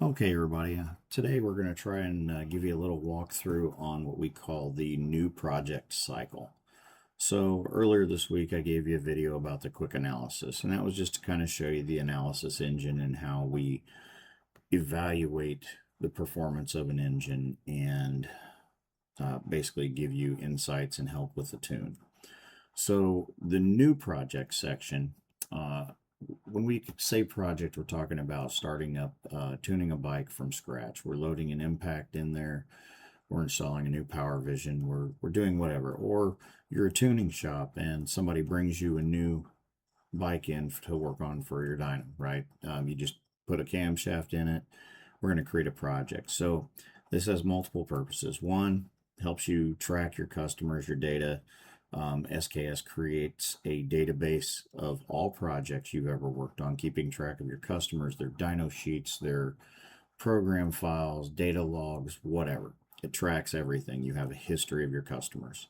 Okay, everybody. Today we're going to try and give you a little walkthrough on what we call the new project cycle. So earlier this week I gave you a video about the quick analysis, and that was just to kind of show you the analysis engine and how we evaluate the performance of an engine and basically give you insights and help with the tune. So the new project section, when we say project, we're talking about starting up, tuning a bike from scratch. We're loading an impact in there. We're installing a new power vision. We're doing whatever. Or you're a tuning shop and somebody brings you a new bike in to work on for your dyno, right? You just put a camshaft in it. We're going to create a project. So this has multiple purposes. One, helps you track your customers, your data. SKS creates a database of all projects you've ever worked on, keeping track of your customers, their dyno sheets, their program files, data logs, whatever. It tracks everything. You have a history of your customers.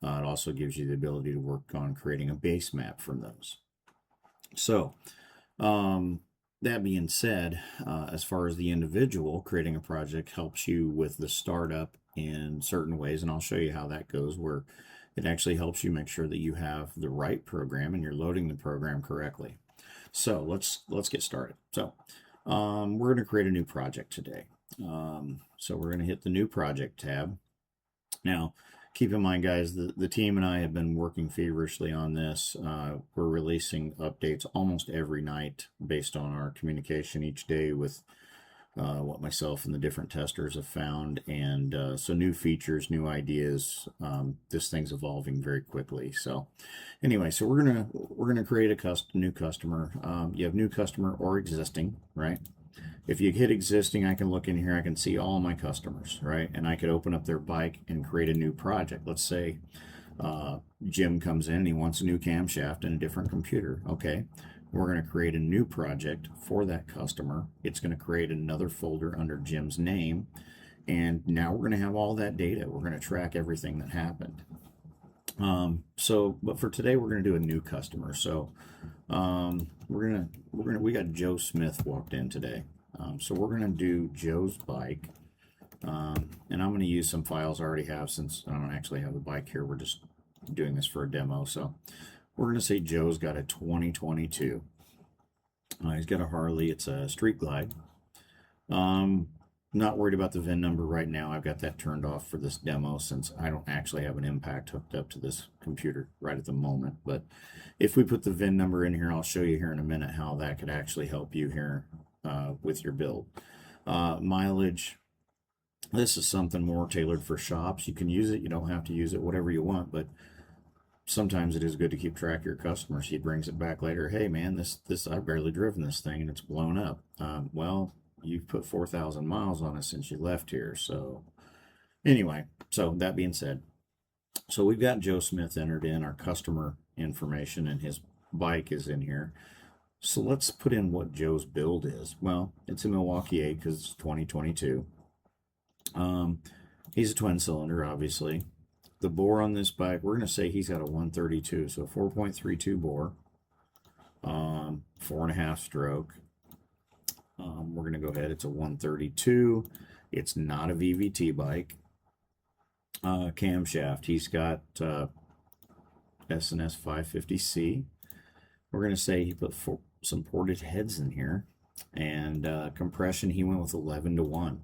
It also gives you the ability to work on creating a base map from those. So, that being said, as far as the individual, creating a project helps you with the startup in certain ways, and I'll show you how that goes, where it actually helps you make sure that you have the right program and you're loading the program correctly. So let's get started. So we're going to create a new project today. So we're going to hit the new project tab. Now, keep in mind, guys, the team and I have been working feverishly on this. We're releasing updates almost every night based on our communication each day with what myself and the different testers have found, and so new features, new ideas. This thing's evolving very quickly. So anyway, so we're gonna create a new customer. You have new customer or existing, right? If you hit existing, I can look in here, I can see all my customers, right? And I could open up their bike and create a new project. Let's say Jim comes in and he wants a new camshaft and a different computer. Okay, we're going to create a new project for that customer. It's going to create another folder under Jim's name. And now we're going to have all that data. We're going to track everything that happened. But for today, we're going to do a new customer. So we got Joe Smith walked in today. So we're going to do Joe's bike. And I'm going to use some files I already have since I don't actually have the bike here. We're just doing this for a demo. So we're going to say Joe's got a 2022. He's got a Harley. It's a Street Glide. Not worried about the VIN number right now. I've got that turned off for this demo since I don't actually have an impact hooked up to this computer right at the moment. But if we put the VIN number in here, I'll show you here in a minute how that could actually help you here with your build. Mileage. This is something more tailored for shops. You can use it. You don't have to use it, whatever you want, but sometimes it is good to keep track of your customers. He brings it back later. Hey man, this I've barely driven this thing and it's blown up. Well, you've put 4,000 miles on it since you left here. So anyway, so that being said, so we've got Joe Smith entered in our customer information and his bike is in here. So let's put in what Joe's build is. Well, it's a Milwaukee 8 because it's 2022. He's a twin cylinder, obviously. The bore on this bike, we're going to say he's got a 132, so 4.32 bore, 4.5 stroke. We're going to go ahead, it's a 132. It's not a VVT bike. Camshaft, he's got S&S 550C. We're going to say he put some ported heads in here. And compression, he went with 11-1.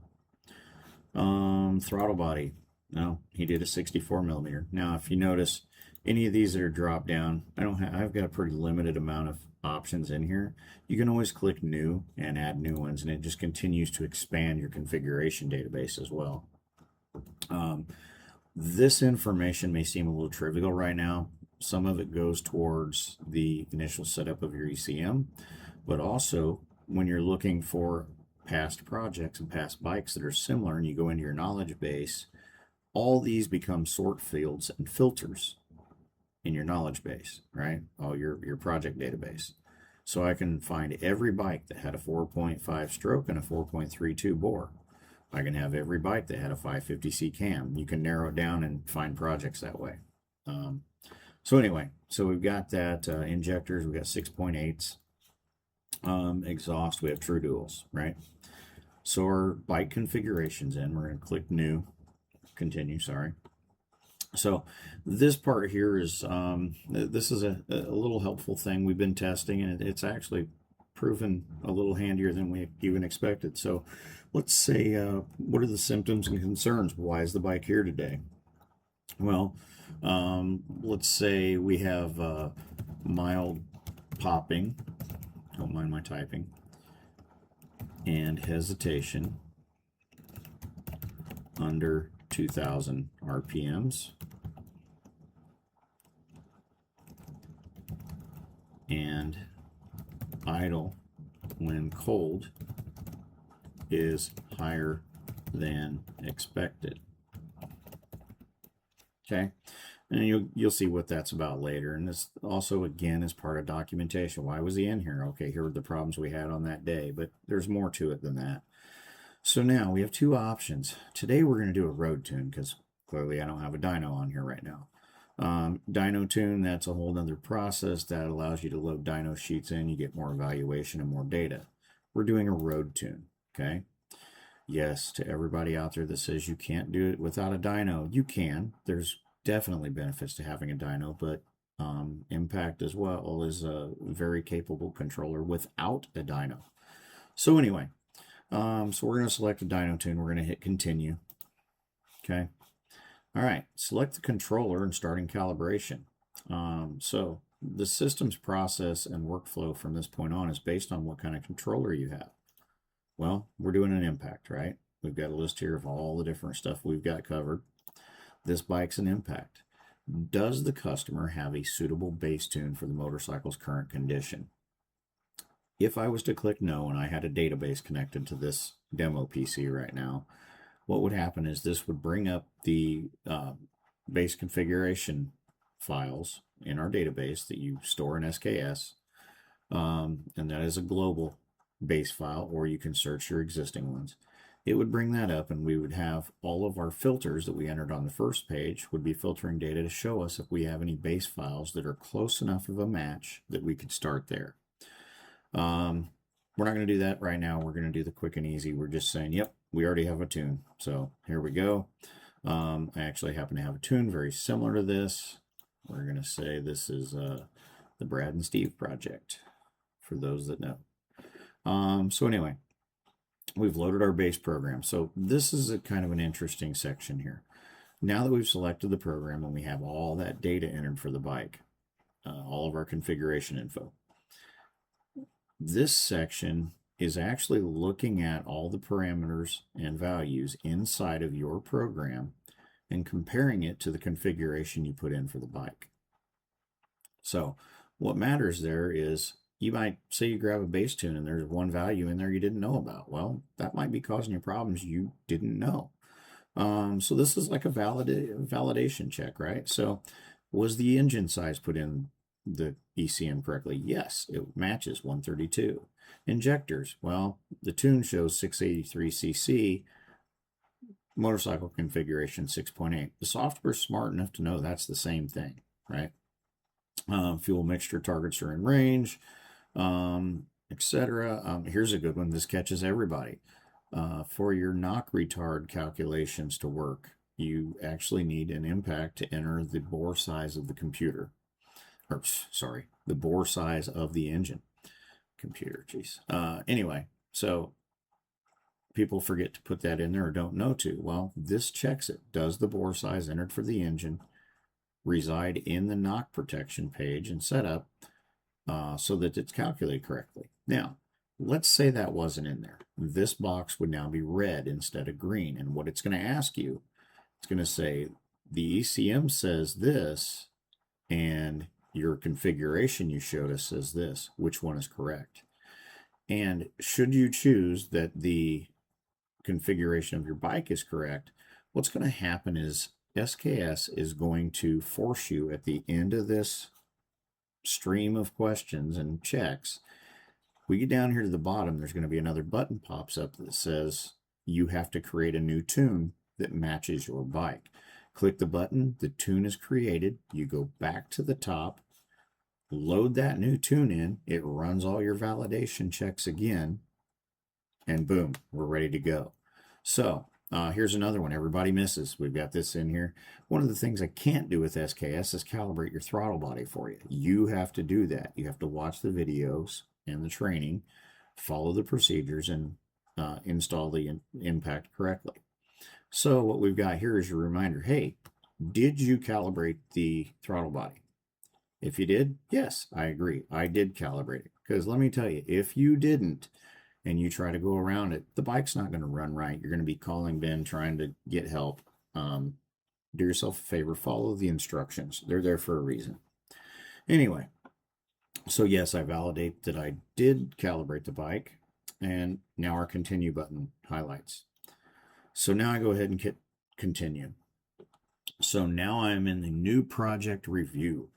Throttle body, no, he did a 64 millimeter. Now, if you notice any of these that are drop down, I've got a pretty limited amount of options in here. You can always click new and add new ones, and it just continues to expand your configuration database as well. This information may seem a little trivial right now. Some of it goes towards the initial setup of your ECM, but also when you're looking for past projects and past bikes that are similar and you go into your knowledge base, all these become sort fields and filters in your knowledge base, right? Oh, your project database. So I can find every bike that had a 4.5 stroke and a 4.32 bore. I can have every bike that had a 550C cam. You can narrow it down and find projects that way. So anyway, so we've got that injectors, we've got 6.8s. Exhaust, we have true duals, right? So our bike configuration's in. We're going to click new, continue, sorry. So this part here is, this is a little helpful thing we've been testing, and it's actually proven a little handier than we even expected. So let's say, what are the symptoms and concerns? Why is the bike here today? Well, let's say we have mild popping, don't mind my typing, and hesitation under 2,000 RPMs, and idle when cold is higher than expected. Okay, and you'll see what that's about later. And this also, again, is part of documentation. Why was he in here? Okay, here are the problems we had on that day, but there's more to it than that. So now we have two options. Today we're going to do a road tune because clearly I don't have a dyno on here right now. Dyno tune, that's a whole other process that allows you to load dyno sheets in. You get more evaluation and more data. We're doing a road tune, okay? Yes, to everybody out there that says you can't do it without a dyno, you can. There's definitely benefits to having a dyno, but Impact as well is a very capable controller without a dyno. So anyway, so we're going to select a dyno tune. We're going to hit continue. Okay. All right. Select the controller and starting calibration. So the system's process and workflow from this point on is based on what kind of controller you have. Well, we're doing an Impact, right? We've got a list here of all the different stuff we've got covered. This bike's an Impact. Does the customer have a suitable base tune for the motorcycle's current condition? If I was to click no and I had a database connected to this demo PC right now, what would happen is this would bring up the base configuration files in our database that you store in SKS, and that is a global base file, or you can search your existing ones. It would bring that up, and we would have all of our filters that we entered on the first page would be filtering data to show us if we have any base files that are close enough of a match that we could start there. We're not going to do that right now. We're going to do the quick and easy. We're just saying, yep, we already have a tune. So here we go. I actually happen to have a tune very similar to this. We're going to say this is the Brad and Steve project, for those that know. So anyway, we've loaded our base program. So this is a kind of an interesting section here. Now that we've selected the program and we have all that data entered for the bike, all of our configuration info, this section is actually looking at all the parameters and values inside of your program and comparing it to the configuration you put in for the bike. So what matters there is, you might say you grab a base tune and there's one value in there you didn't know about. Well, that might be causing you problems you didn't know. So this is like a validation check, right? So was the engine size put in the ECM correctly? Yes, it matches 132. Injectors, well, the tune shows 683 cc, motorcycle configuration 6.8. The software's smart enough to know that's the same thing, right? Fuel mixture targets are in range, etc. Here's a good one. This catches everybody. For your knock retard calculations to work, you actually need an Impact to enter the bore size of the computer. Or, sorry, the bore size of the engine. Computer, geez. Anyway, so people forget to put that in there or don't know to. Well, this checks it. Does the bore size entered for the engine reside in the knock protection page and setup so that it's calculated correctly? Now, let's say that wasn't in there. This box would now be red instead of green. And what it's going to ask you, it's going to say the ECM says this, and your configuration you showed us says this. Which one is correct? And should you choose that the configuration of your bike is correct, what's going to happen is SKS is going to force you at the end of this stream of questions and checks. We get down here to the bottom, there's going to be another button pops up that says you have to create a new tune that matches your bike. Click the button, the tune is created, you go back to the top, load that new tune in, it runs all your validation checks again, and boom, we're ready to go. So here's another one everybody misses. We've got this in here. One of the things I can't do with SKS is calibrate your throttle body for you. You have to do that. You have to watch the videos and the training, follow the procedures, and install the impact correctly. So what we've got here is your reminder. Hey, did you calibrate the throttle body? If you did, yes, I agree. I did calibrate it. Because let me tell you, if you didn't and you try to go around it, the bike's not going to run right. You're going to be calling Ben trying to get help. Do yourself a favor, follow the instructions. They're there for a reason. Anyway, so yes, I validate that I did calibrate the bike. And now our continue button highlights. So now I go ahead and hit continue. So now I'm in the new project review.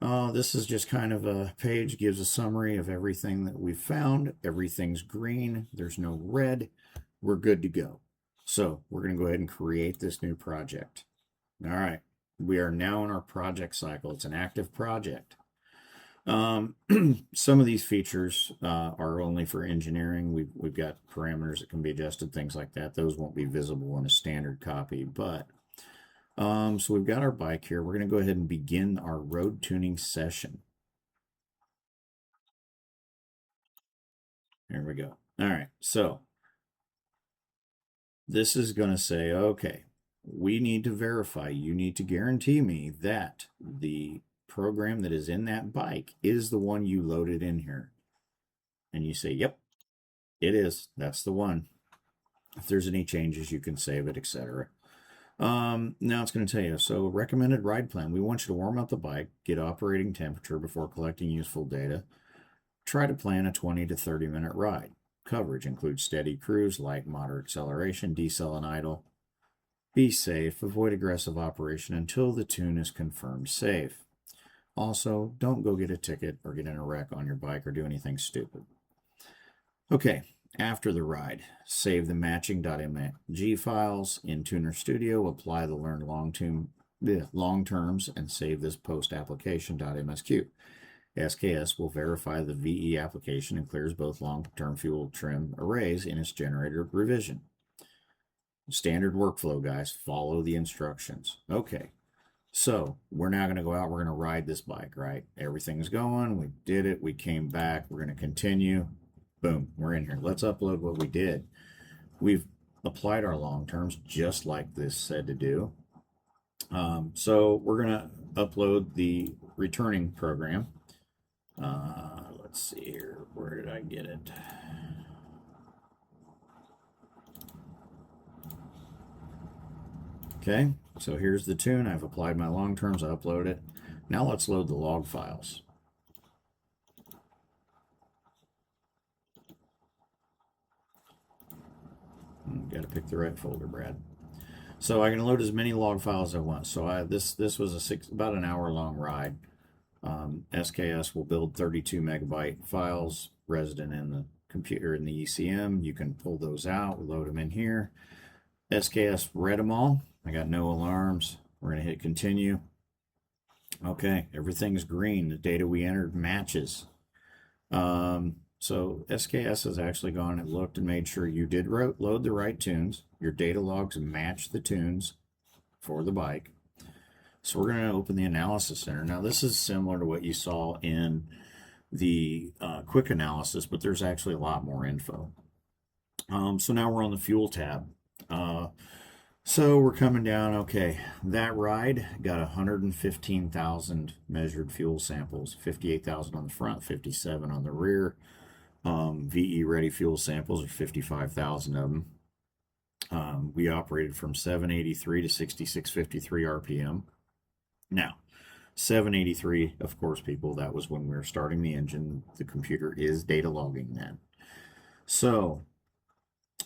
This is just kind of a page, gives a summary of everything that we've found. Everything's green. There's no red. We're good to go. So we're going to go ahead and create this new project. All right. We are now in our project cycle. It's an active project. Some of these features are only for engineering. We've got parameters that can be adjusted, things like that. Those won't be visible in a standard copy, but so we've got our bike here. We're going to go ahead and begin our road tuning session. There we go. All right, so this is going to say, okay, we need to verify, you need to guarantee me that the program that is in that bike is the one you loaded in here. And you say, yep, it is. That's the one. If there's any changes, you can save it, etc. Now it's going to tell you, so recommended ride plan. We want you to warm up the bike, get operating temperature before collecting useful data. Try to plan a 20 to 30 minute ride. Coverage includes steady cruise, light, moderate acceleration, decel and idle. Be safe, avoid aggressive operation until the tune is confirmed safe. Also, don't go get a ticket or get in a wreck on your bike or do anything stupid. Okay, after the ride, save the matching.mg files in Tuner Studio, apply the learned long terms, and save this post-application.msq. SKS will verify the VE application and clears both long-term fuel trim arrays in its generator revision. Standard workflow, guys. Follow the instructions. Okay, so we're now going to go out. We're going to ride this bike, right? Everything's going. We did it. We came back. We're going to continue. Boom, we're in here. Let's upload what we did. We've applied our long terms just like this said to do. So we're going to upload the returning program. Let's see here. Where did I get it? Okay, so here's the tune. I've applied my long terms. I upload it. Now let's load the log files. Got to pick the right folder, Brad. So I can load as many log files as I want. So this was about an hour long ride. SKS will build 32 megabyte files resident in the computer in the ECM. You can pull those out, load them in here. SKS read them all. I got no alarms. We're going to hit continue. Okay, everything's green. The data we entered matches. So SKS has actually gone and looked and made sure you did load the right tunes. Your data logs match the tunes for the bike. So we're going to open the analysis center. Now this is similar to what you saw in the quick analysis, but there's actually a lot more info. So now we're on the fuel tab. So we're coming down. Okay, that ride got 115,000 measured fuel samples, 58,000 on the front, 57 on the rear. VE ready fuel samples are 55,000 of them. We operated from 783 to 6653 RPM. Now, 783, of course, people, that was when we were starting the engine. The computer is data logging then. So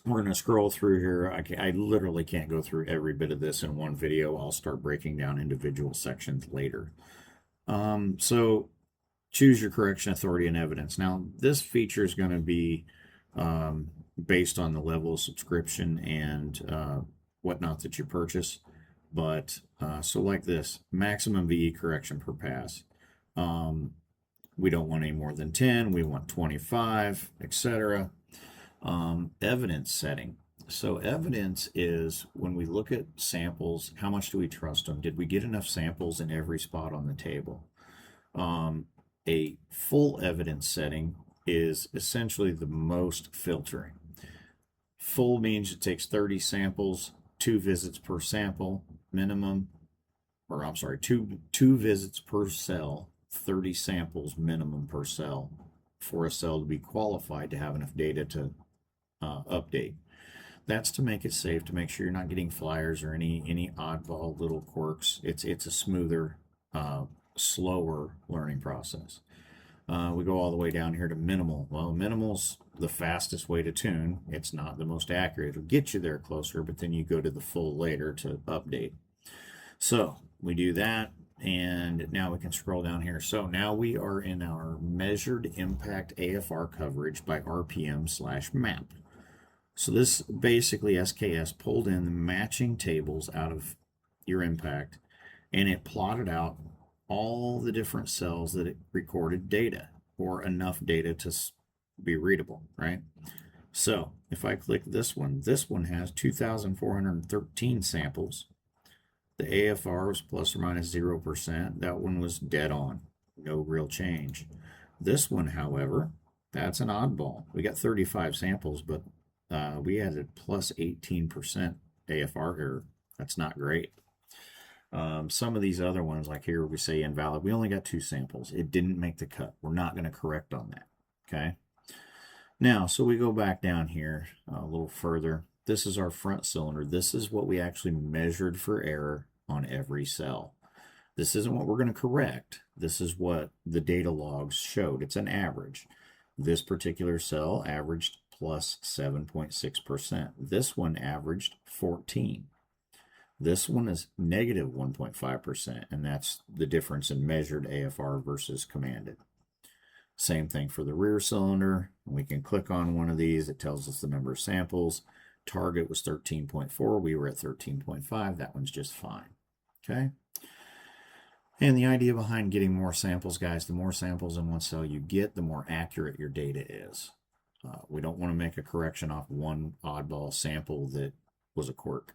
we're going to scroll through here. I literally can't go through every bit of this in one video. I'll start breaking down individual sections later. So choose your correction authority and evidence. Now, this feature is going to be based on the level of subscription and whatnot that you purchase. But so like this, maximum VE correction per pass. We don't want any more than 10. We want 25, etc. Evidence setting. So evidence is when we look at samples, how much do we trust them? Did we get enough samples in every spot on the table? Um, a full evidence setting is essentially the most filtering. Full means it takes 30 samples, 2 visits per sample minimum, or I'm sorry, two visits per cell, 30 samples minimum per cell for a cell to be qualified to have enough data to update. That's to make it safe, to make sure you're not getting flyers or any oddball little quirks. It's a smoother, slower learning process. We go all the way down here to minimal. Well, minimal's the fastest way to tune. It's not the most accurate. It'll get you there closer, but then you go to the full later to update. So we do that, and now we can scroll down here. So now we are in our measured impact AFR coverage by RPM/map. So this basically SKS pulled in the matching tables out of your impact, and it plotted out all the different cells that it recorded data, or enough data to be readable, right? So if I click this one has 2,413 samples. The AFR was plus or minus 0%. That one was dead on, no real change. This one, however, that's an oddball. We got 35 samples, but we had a plus 18% AFR error. That's not great. Some of these other ones, like here we say invalid, we only got 2 samples. It didn't make the cut. We're not going to correct on that. Okay. Now, so we go back down here a little further. This is our front cylinder. This is what we actually measured for error on every cell. This isn't what we're going to correct. This is what the data logs showed. It's an average. This particular cell averaged plus 7.6%. This one averaged 14. This one is negative 1.5%, and that's the difference in measured AFR versus commanded. Same thing for the rear cylinder. We can click on one of these. It tells us the number of samples. Target was 13.4. We were at 13.5. That one's just fine. Okay. And the idea behind getting more samples, guys, the more samples in one cell you get, the more accurate your data is. We don't want to make a correction off one oddball sample that was a quirk.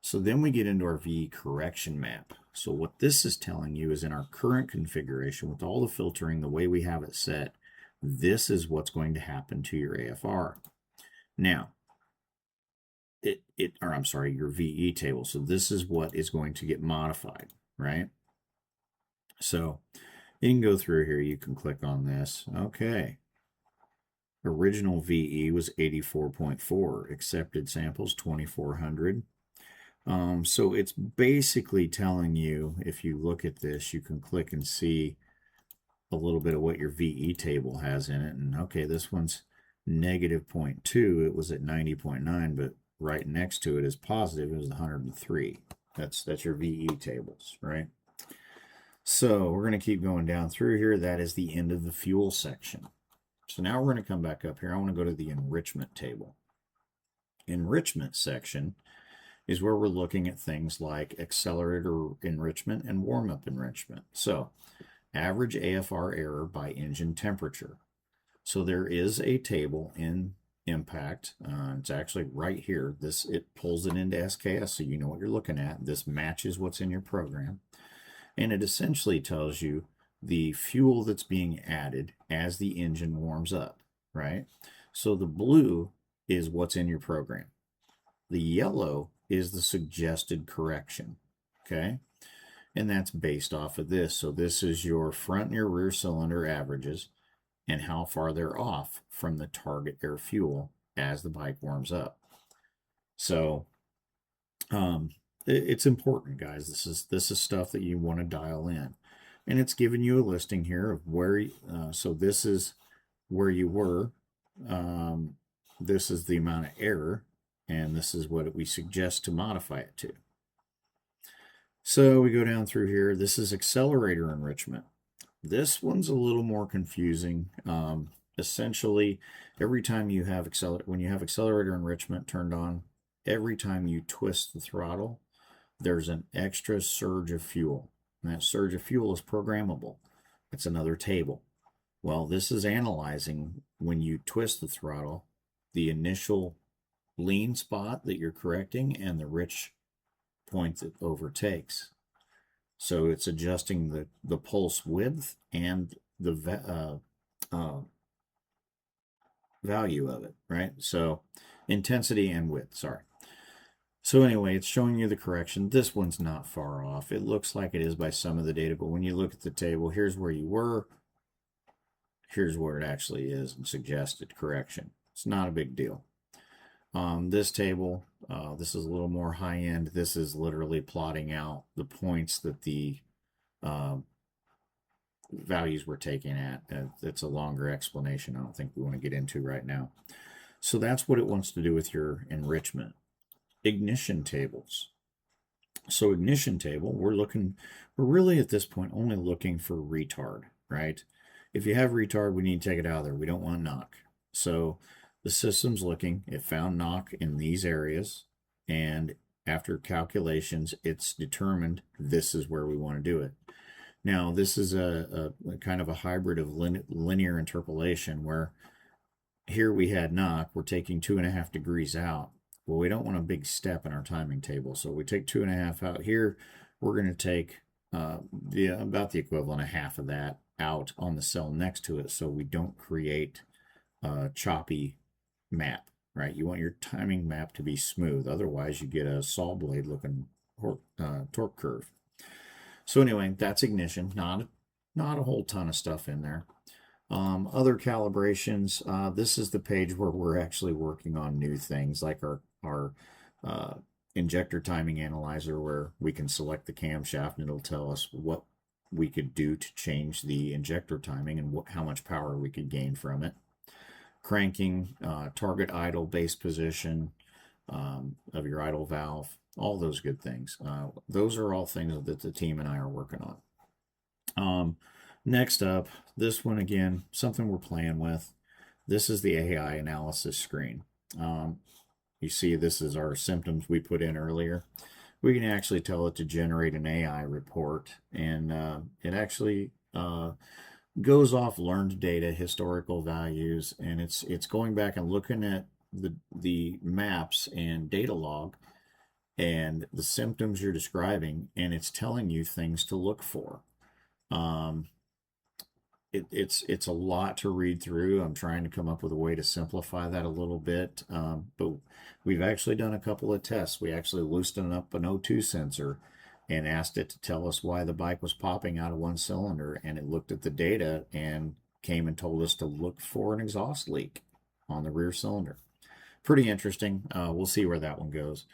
So then we get into our VE correction map. So what this is telling you is in our current configuration with all the filtering, the way we have it set, this is what's going to happen to your AFR. Now, your VE table. So this is what is going to get modified, right? So you can go through here. You can click on this. Okay. Original VE was 84.4. Accepted samples, 2,400. So it's basically telling you, if you look at this, you can click and see a little bit of what your VE table has in it. And okay, this one's negative 0.2. It was at 90.9, but right next to it is positive. It was 103. That's your VE tables, right? So we're going to keep going down through here. That is the end of the fuel section. So now we're going to come back up here. I want to go to the enrichment table. Enrichment section is where we're looking at things like accelerator enrichment and warm-up enrichment. So average AFR error by engine temperature. So there is a table in Impact. It's actually right here. It pulls it into SKS, so you know what you're looking at. This matches what's in your program. And it essentially tells you the fuel that's being added as the engine warms up, right? So the blue is what's in your program. The yellow is the suggested correction, okay? And that's based off of this. So this is your front and your rear cylinder averages and how far they're off from the target air fuel as the bike warms up. So it's important, guys. This is stuff that you want to dial in. And it's giving you a listing here of where, so this is where you were. This is the amount of error, and this is what we suggest to modify it to. So we go down through here. This is accelerator enrichment. This one's a little more confusing. Essentially, every time you have when you have accelerator enrichment turned on, every time you twist the throttle, there's an extra surge of fuel. And that surge of fuel is programmable. It's another table. Well, this is analyzing when you twist the throttle, the initial lean spot that you're correcting and the rich point that overtakes. So it's adjusting the pulse width and the value of it, right? So intensity and width, sorry. So anyway, it's showing you the correction. This one's not far off. It looks like it is by some of the data, but when you look at the table, here's where you were, here's where it actually is and suggested correction. It's not a big deal. This table, this is a little more high end. This is literally plotting out the points that the values we're taking at. It's a longer explanation I don't think we want to get into right now. So that's what it wants to do with your enrichment. Ignition tables. So ignition table, we're really at this point only looking for retard, right? If you have retard, we need to take it out of there. We don't want knock. So the system's looking, it found knock in these areas, and after calculations, it's determined this is where we want to do it. Now, this is a kind of a hybrid of linear interpolation where here we had knock, we're taking 2.5 degrees out. Well, we don't want a big step in our timing table, so we take 2.5 out here. We're going to take about the equivalent of half of that out on the cell next to it, so we don't create a choppy map, right? You want your timing map to be smooth, otherwise you get a saw blade looking torque curve. So anyway, that's ignition. Not a whole ton of stuff in there. Other calibrations. This is the page where we're actually working on new things, like our injector timing analyzer, where we can select the camshaft and it'll tell us what we could do to change the injector timing and how much power we could gain from it. Cranking, target idle base position of your idle valve, all those good things. Those are all things that the team and I are working on. Next up, this one again, something we're playing with. This is the AI analysis screen. You see this is our symptoms we put in earlier. We can actually tell it to generate an AI report, and it actually goes off learned data, historical values, and it's going back and looking at the maps and data log and the symptoms you're describing, and it's telling you things to look for. It's a lot to read through. I'm trying to come up with a way to simplify that a little bit, but we've actually done a couple of tests. We actually loosened up an O2 sensor and asked it to tell us why the bike was popping out of one cylinder, and it looked at the data and came and told us to look for an exhaust leak on the rear cylinder. Pretty interesting. We'll see where that one goes.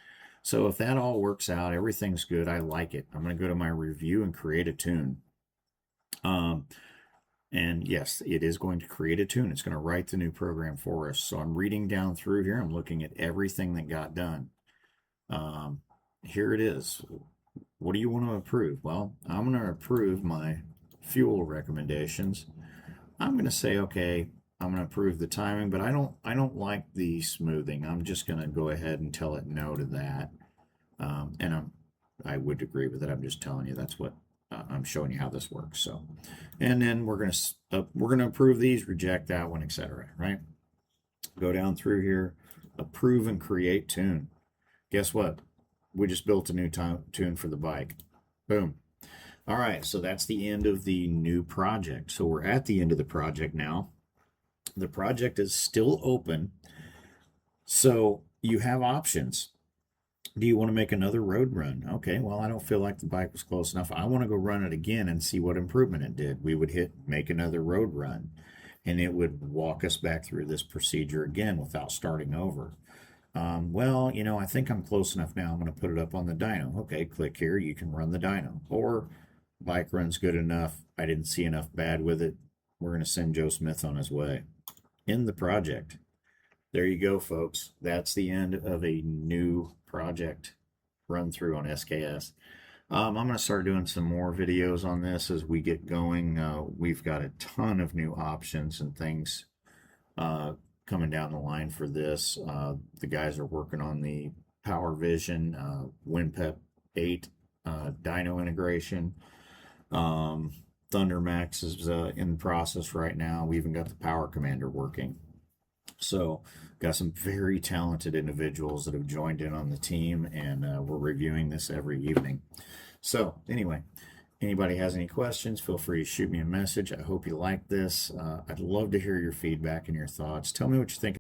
So if that all works out, everything's good, I like it. I'm going to go to my review and create a tune. And yes, it is going to create a tune. It's going to write the new program for us. So I'm reading down through here. I'm looking at everything that got done. Here it is. What do you want to approve? Well, I'm going to approve my fuel recommendations. I'm going to say, okay, I'm going to approve the timing, but I don't like the smoothing. I'm just going to go ahead and tell it no to that. And I would agree with it. I'm just telling you that's what I'm showing you how this works. So, and then we're going to approve these, reject that one, etc. Right? Go down through here, approve and create tune. Guess what? We just built a new tune for the bike. Boom. All right, so that's the end of the new project. So we're at the end of the project now. The project is still open. So you have options. Do you want to make another road run? Okay, well, I don't feel like the bike was close enough. I want to go run it again and see what improvement it did. We would hit make another road run, and it would walk us back through this procedure again without starting over. Well, I think I'm close enough now. I'm going to put it up on the dyno. Okay, click here. You can run the dyno. Or bike run's good enough. I didn't see enough bad with it. We're going to send Joe Smith on his way. End the project. There you go, folks. That's the end of a new project run through on SKS. I'm going to start doing some more videos on this as we get going. We've got a ton of new options and things coming down the line for this. The guys are working on the Power Vision, WinPep 8 dyno integration. Thundermax is in process right now. We even got the Power Commander working. So Got some very talented individuals that have joined in on the team, and we're reviewing this every evening. So anyway, anybody has any questions, feel free to shoot me a message. I hope you like this. I'd love to hear your feedback and your thoughts. Tell me what you think